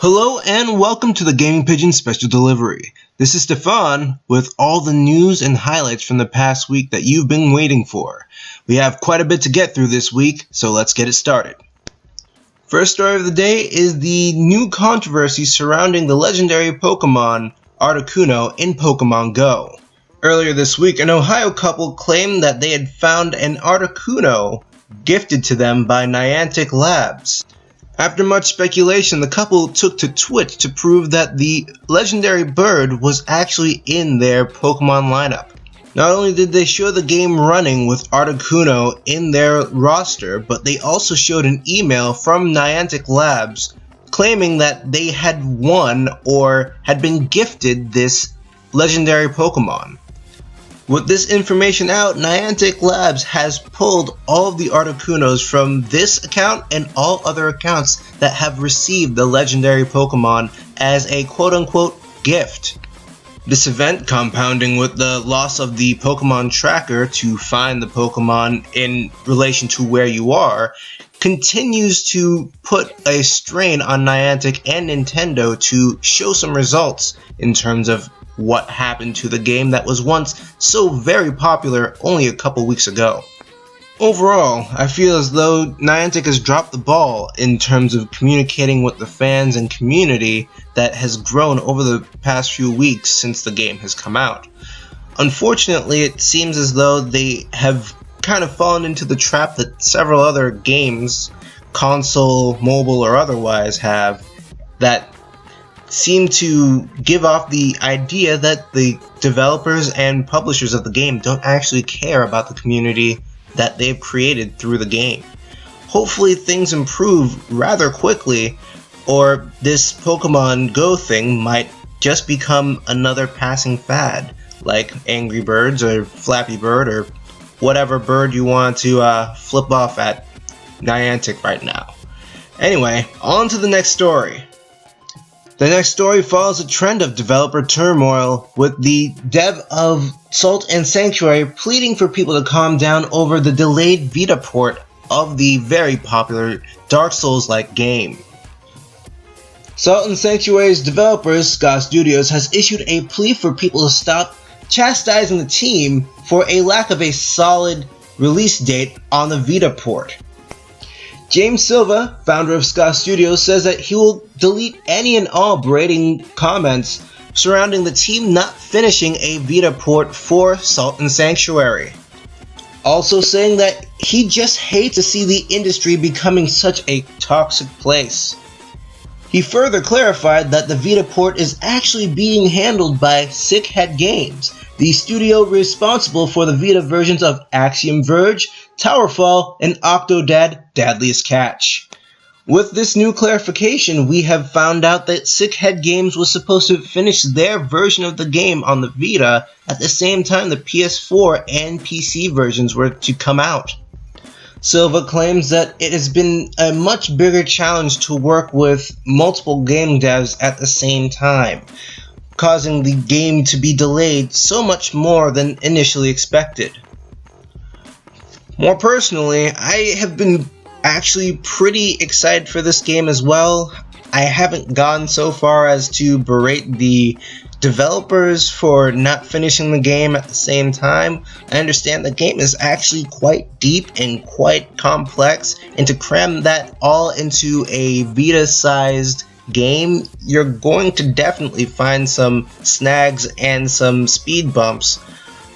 Hello and welcome to the Gaming Pigeon Special Delivery. This is Stefan with all the news and highlights from the past week that you've been waiting for. We have quite a bit to get through this week, so let's get it started. First story of the day is the new controversy surrounding the legendary Pokemon Articuno in Pokemon Go. Earlier this week, an Ohio couple claimed that they had found an Articuno gifted to them by Niantic Labs. After much speculation, the couple took to Twitch to prove that the legendary bird was actually in their Pokemon lineup. Not only did they show the game running with Articuno in their roster, but they also showed an email from Niantic Labs claiming that they had won or had been gifted this legendary Pokemon. With this information out, Niantic Labs has pulled all of the Articunos from this account and all other accounts that have received the legendary Pokemon as a quote-unquote gift. This event, compounding with the loss of the Pokemon tracker to find the Pokemon in relation to where you are, continues to put a strain on Niantic and Nintendo to show some results in terms of what happened to the game that was once so very popular only a couple weeks ago. Overall, I feel as though Niantic has dropped the ball in terms of communicating with the fans and community that has grown over the past few weeks since the game has come out. Unfortunately, it seems as though they have kind of fallen into the trap that several other games, console, mobile, or otherwise, have, that seem to give off the idea that the developers and publishers of the game don't actually care about the community that they've created through the game. Hopefully things improve rather quickly, or this Pokemon Go thing might just become another passing fad, like Angry Birds or Flappy Bird or whatever bird you want to flip off at Niantic right now. Anyway, on to the next story. The next story follows a trend of developer turmoil, with the dev of Salt and Sanctuary pleading for people to calm down over the delayed Vita port of the very popular Dark Souls-like game. Salt and Sanctuary's developers, Ska Studios, has issued a plea for people to stop chastising the team for a lack of a solid release date on the Vita port. James Silva, founder of Ska Studios, says that he will delete any and all berating comments surrounding the team not finishing a Vita port for Salt and Sanctuary. Also saying that he just hates to see the industry becoming such a toxic place. He further clarified that the Vita port is actually being handled by Sickhead Games, the studio responsible for the Vita versions of Axiom Verge, Towerfall, and Octodad Deadliest Catch. With this new clarification, we have found out that Sickhead Games was supposed to finish their version of the game on the Vita at the same time the PS4 and PC versions were to come out. Silva claims that it has been a much bigger challenge to work with multiple game devs at the same time, causing the game to be delayed so much more than initially expected. More personally, I have been actually pretty excited for this game as well. I haven't gone so far as to berate the developers for not finishing the game at the same time. I understand the game is actually quite deep and quite complex, and to cram that all into a Vita-sized game, you're going to definitely find some snags and some speed bumps.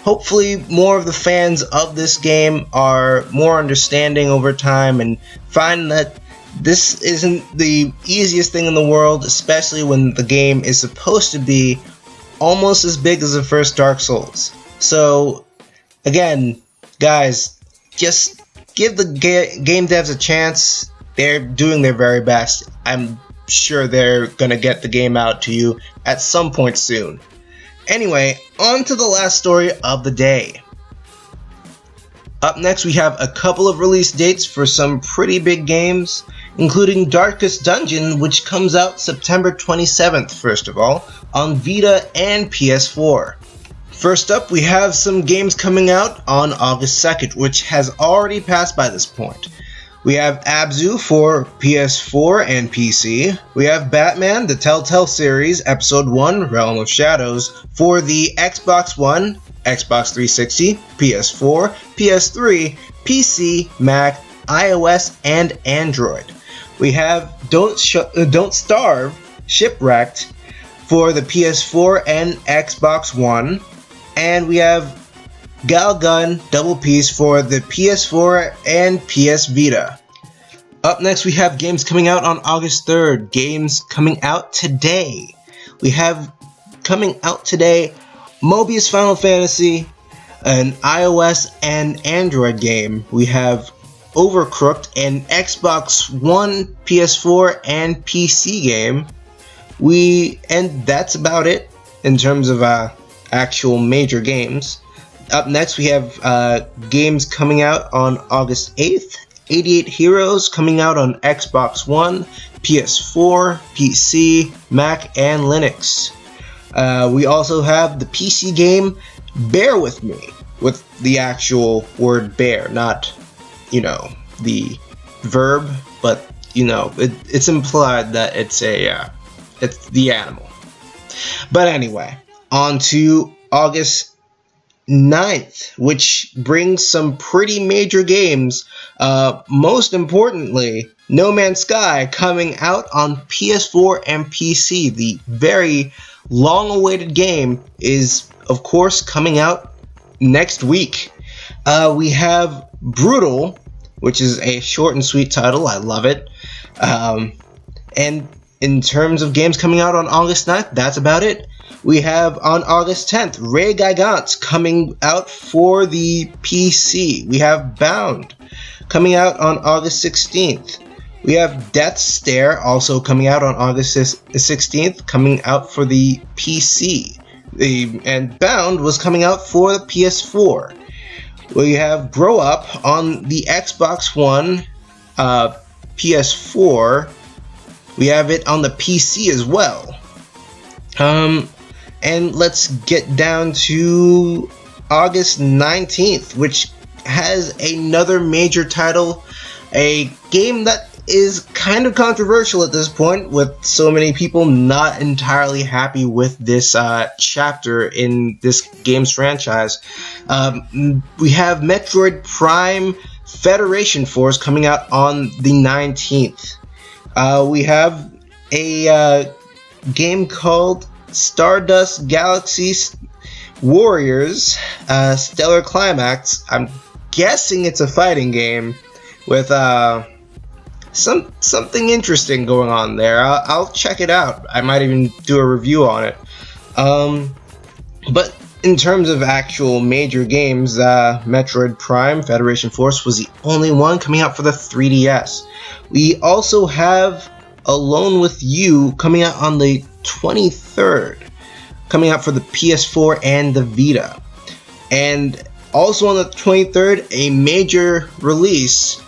Hopefully more of the fans of this game are more understanding over time and find that this isn't the easiest thing in the world, especially when the game is supposed to be almost as big as the first Dark Souls. So, again, guys, just give the game devs a chance. They're doing their very best. I'm sure they're gonna get the game out to you at some point soon. Anyway, on to the last story of the day. Up next, we have a couple of release dates for some pretty big games, including Darkest Dungeon, which comes out September 27th, first of all, on Vita and PS4. First up, we have some games coming out on August 2nd, which has already passed by this point. We have Abzu for PS4 and PC. We have Batman, the Telltale series, Episode 1, Realm of Shadows, for the Xbox One, Xbox 360, PS4, PS3, PC, Mac, iOS, and Android. We have Don't Starve, Shipwrecked, for the PS4 and Xbox One. And we have Galgun Double Peace for the PS4 and PS Vita. Up next, we have games coming out on August 3rd. Games coming out today. We have coming out today Mobius Final Fantasy, an iOS and Android game. We have Overcooked, an Xbox One, PS4, and PC game. And that's about it in terms of actual major games. Up next, we have games coming out on August 8th. 88 Heroes coming out on Xbox One, PS4, PC, Mac, and Linux. We also have the PC game Bear With Me, with the actual word bear, not, the verb, but, it's implied that it's the animal. But anyway, on to August 9th, which brings some pretty major games. Most importantly, No Man's Sky coming out on PS4 and PC. The very long-awaited game is, of course, coming out next week. We have Brutal, which is a short and sweet title. I love it. And in terms of games coming out on August 9th, that's about it. We have on August 10th, Ray Gigant coming out for the PC. We have Bound coming out on August 16th. We have Death's Stare also coming out on August 16th, coming out for the PC. And Bound was coming out for the PS4. We have Grow Up on the Xbox One, PS4. We have it on the PC as well. And let's get down to August 19th, which has another major title, a game that is kind of controversial at this point, with so many people not entirely happy with this chapter in this game's franchise. We have Metroid Prime Federation Force coming out on the 19th. We have a game called Stardust Galaxy Warriors Stellar Climax. I'm guessing it's a fighting game with something interesting going on there. I'll check it out. I might even do a review on it. But in terms of actual major games, Metroid Prime Federation Force was the only one coming out for the 3DS. We also have Alone With You coming out on the 23rd, coming out for the PS4 and the Vita. And also on the 23rd, a major release,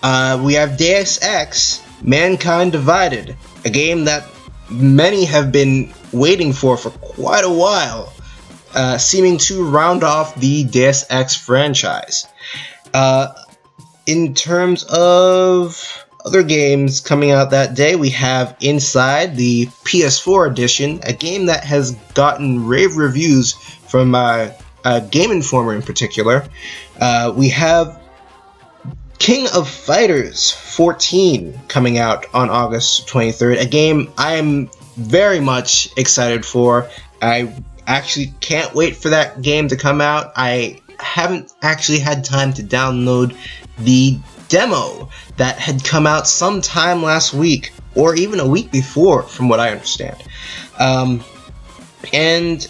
we have Deus Ex Mankind Divided, a game that many have been waiting for quite a while, seeming to round off the Deus Ex franchise. In terms of other games coming out that day, we have Inside, the PS4 edition, a game that has gotten rave reviews from Game Informer in particular. We have King of Fighters 14 coming out on August 23rd, a game I am very much excited for. I actually can't wait for that game to come out. I haven't actually had time to download the demo that had come out sometime last week, or even a week before, from what I understand. And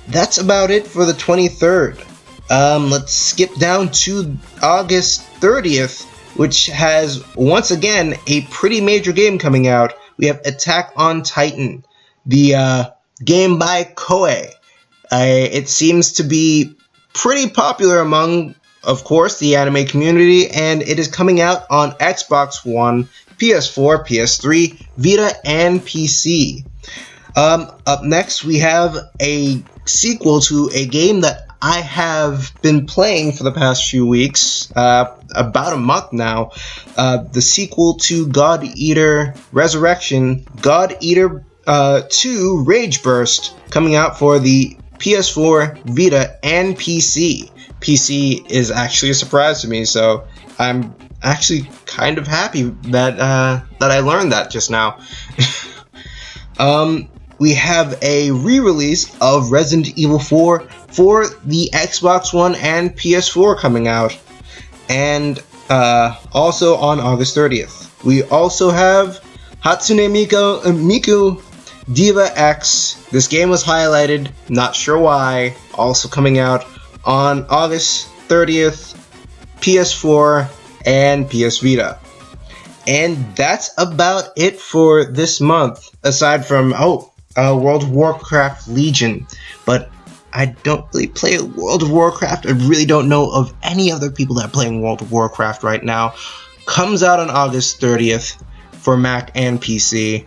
that's about it for the 23rd. Let's skip down to August 30th, which has, once again, a pretty major game coming out. We have Attack on Titan, the game by Koei. It seems to be pretty popular among, of course, the anime community, and it is coming out on Xbox One, PS4, PS3, Vita, and PC. Up next, we have a sequel to a game that I have been playing for the past few weeks, about a month now, the sequel to God Eater Resurrection, God Eater 2 Rage Burst, coming out for the PS4, Vita, and PC. PC is actually a surprise to me, so I'm actually kind of happy that I learned that just now. We have a re-release of Resident Evil 4 for the Xbox One and PS4 coming out, and also on August 30th. We also have Hatsune Miku Diva X. This game was highlighted, not sure why, also coming out on August 30th, PS4 and PS Vita. And that's about it for this month, aside from, World of Warcraft Legion. But I don't really play World of Warcraft. I really don't know of any other people that are playing World of Warcraft right now. Comes out on August 30th for Mac and PC.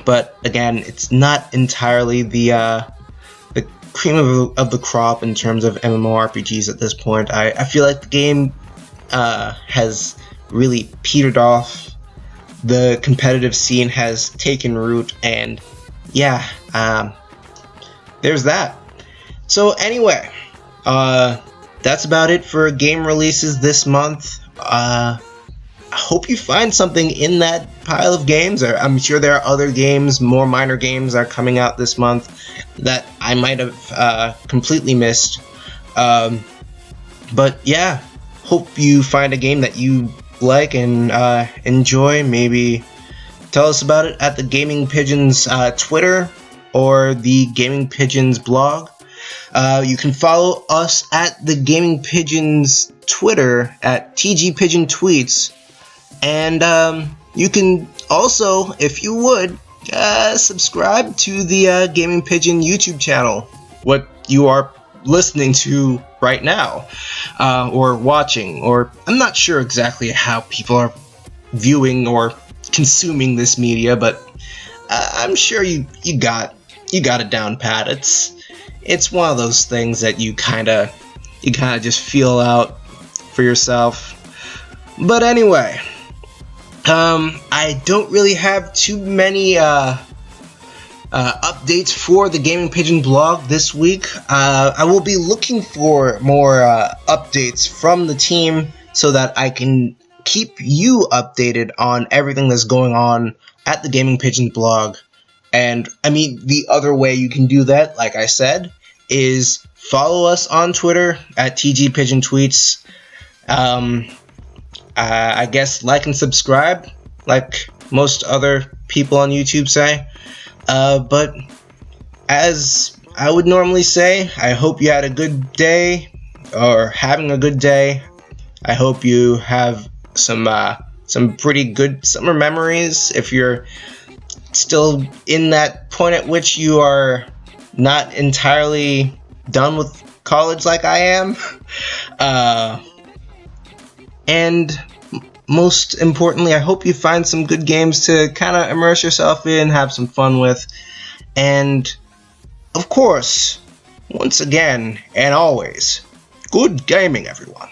But again, it's not entirely the cream of the crop in terms of MMORPGs at this point. I feel like the game has really petered off. The competitive scene has taken root, and yeah, there's that. So anyway, that's about it for game releases this month. I hope you find something in that pile of games. I'm sure there are other games, more minor games, that are coming out this month that I might have completely missed. But yeah, hope you find a game that you like and enjoy. Maybe tell us about it at the Gaming Pigeons Twitter or the Gaming Pigeons blog. You can follow us at the Gaming Pigeons Twitter at TG Pigeon Tweets. And you can also, if you would, subscribe to the Gaming Pigeon YouTube channel, what you are listening to right now, or watching, or I'm not sure exactly how people are viewing or consuming this media, but I'm sure you got it down pat. It's one of those things that you kind of just feel out for yourself. But anyway, I don't really have too many updates for the Gaming Pigeon blog this week. I will be looking for more updates from the team so that I can keep you updated on everything that's going on at the Gaming Pigeon blog. And I mean, the other way you can do that, like I said, is follow us on Twitter at TG Pigeon Tweets. I guess like and subscribe, like most other people on YouTube say. But as I would normally say, I hope you had a good day, or having a good day. I hope you have some pretty good summer memories. If you're still in that point at which you are not entirely done with college like I am. And most importantly, I hope you find some good games to kind of immerse yourself in, have some fun with. And, of course, once again and always, good gaming, everyone.